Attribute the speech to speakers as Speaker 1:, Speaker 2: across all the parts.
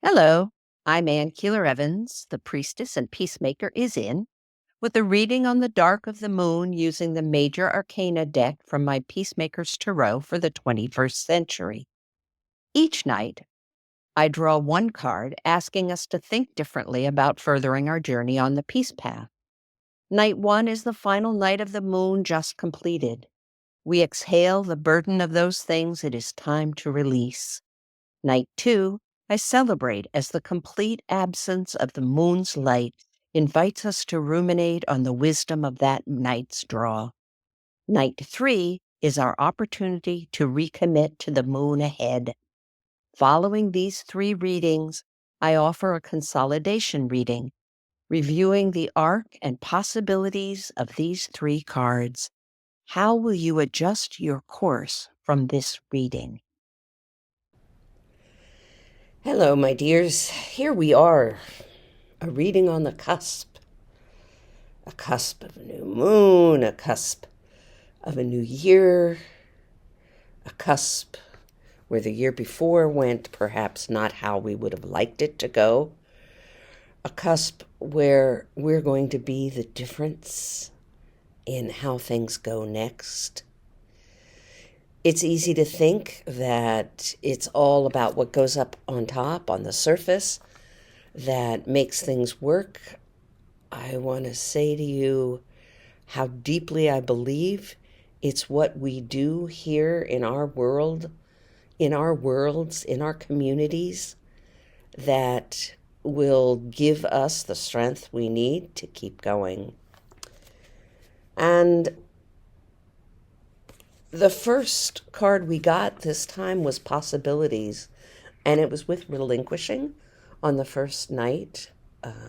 Speaker 1: Hello, I'm Ann Keeler Evans. The priestess and peacemaker is in with a reading on the dark of the moon using the Major Arcana deck from my Peacemaker's Tarot for the 21st century. Each night, I draw one card asking us to think differently about furthering our journey on the peace path. Night 1 is the final night of the moon just completed. We exhale the burden of those things it is time to release. Night 2, I celebrate as the complete absence of the moon's light invites us to ruminate on the wisdom of that night's draw. Night 3 is our opportunity to recommit to the moon ahead. Following these 3 readings, I offer a consolidation reading, reviewing the arc and possibilities of these 3 cards. How will you adjust your course from this reading?
Speaker 2: Hello, my dears. Here we are, a reading on the cusp. A cusp of a new moon, a cusp of a new year, a cusp where the year before went perhaps not how we would have liked it to go, a cusp where we're going to be the difference in how things go next. It's easy to think that it's all about what goes up on top, on the surface, that makes things work. I want to say to you how deeply I believe it's what we do here in our world, in our worlds, in our communities, that will give us the strength we need to keep going. And the first card we got this time was possibilities, and it was with relinquishing on the first night,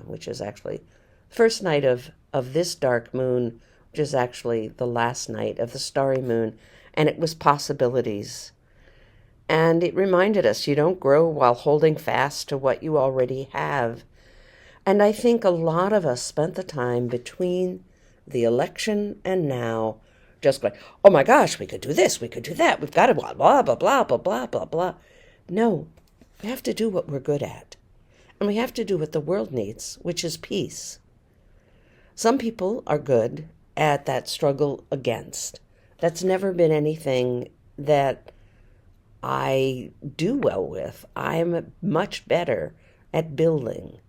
Speaker 2: which is actually first night of this dark moon, which is actually the last night of the starry moon, and it was possibilities. And it reminded us you don't grow while holding fast to what you already have. And I think a lot of us spent the time between the election and now just going, oh my gosh, we could do this, we could do that, we've got to blah, blah, blah, blah, blah, blah, blah, blah. No, we have to do what we're good at. And we have to do what the world needs, which is peace. Some people are good at that struggle against. That's never been anything that I do well with. I'm much better at building.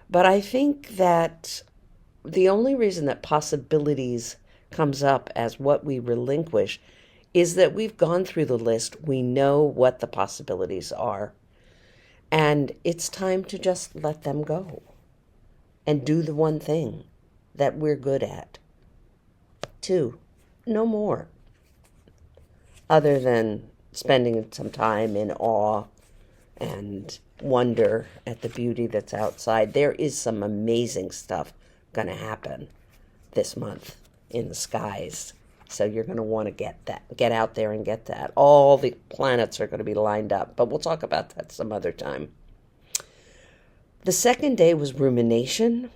Speaker 2: But I think that the only reason that possibilities comes up as what we relinquish is that we've gone through the list. We know what the possibilities are. And it's time to just let them go and do the one thing that we're good at. 2, no more. Other than spending some time in awe and wonder at the beauty that's outside. There is some amazing stuff going to happen this month in the skies. So you're going to want to get out there and get that. All the planets are going to be lined up, but we'll talk about that some other time. The second day was rumination.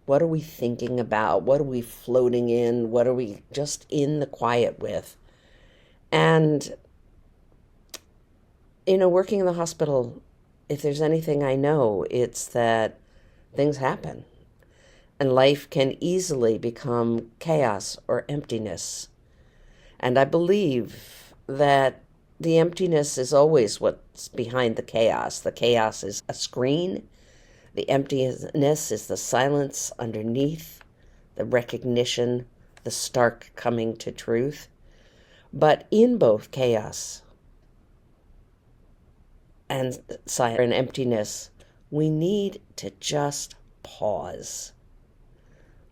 Speaker 2: What are we thinking about? What are we floating in? What are we just in the quiet with? And, working in the hospital, if there's anything I know, it's that things happen. And life can easily become chaos or emptiness. And I believe that the emptiness is always what's behind the chaos. The chaos is a screen. The emptiness is the silence underneath, the recognition, the stark coming to truth. But in both chaos and silence and emptiness, we need to just pause.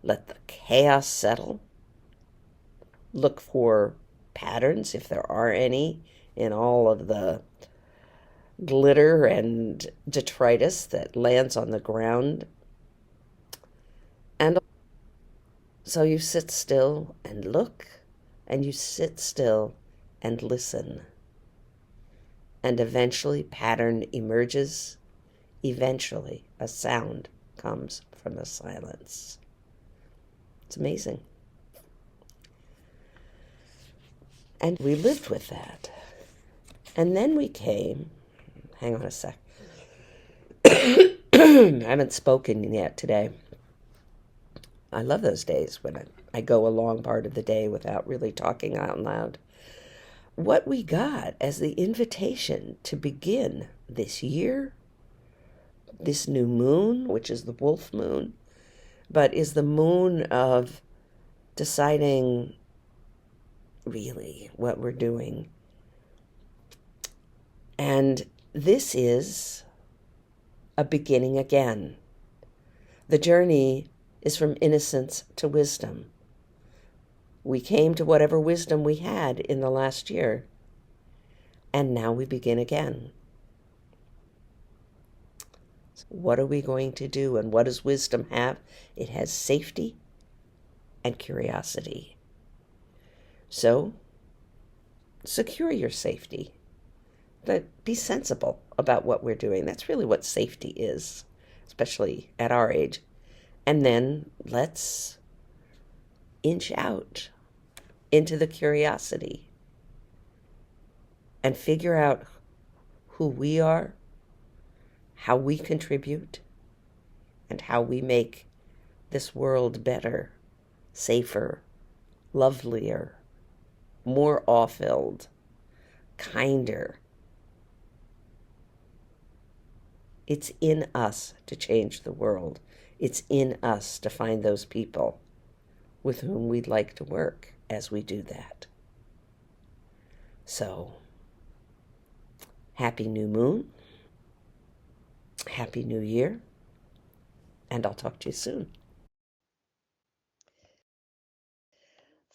Speaker 2: Let the chaos settle. Look for patterns, if there are any, in all of the glitter and detritus that lands on the ground. And so you sit still and look, and you sit still and listen. And eventually pattern emerges. Eventually a sound comes from the silence. It's amazing. And we lived with that. And then we came Hang on a sec. I haven't spoken yet today. I love those days when I go a long part of the day without really talking out loud. What we got as the invitation to begin this year, this new moon, which is the wolf moon, but is the moon of deciding really what we're doing. And this is a beginning again. The journey is from innocence to wisdom. We came to whatever wisdom we had in the last year, and now we begin again. What are we going to do, and what does wisdom have? It has safety and curiosity. So, secure your safety. But be sensible about what we're doing. That's really what safety is, especially at our age. And then let's inch out into the curiosity and figure out who we are, how we contribute, and how we make this world better, safer, lovelier, more awe-filled, kinder. It's in us to change the world. It's in us to find those people with whom we'd like to work as we do that. So, happy new moon, happy new year, and I'll talk to you soon.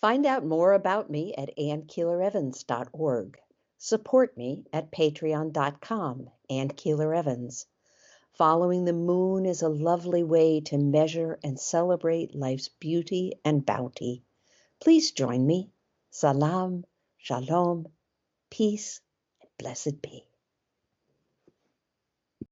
Speaker 1: Find out more about me at annkeelerevans.org. Support me at patreon.com, Ann Keeler Evans. Following the moon is a lovely way to measure and celebrate life's beauty and bounty. Please join me. Salam, shalom, peace, and blessed be.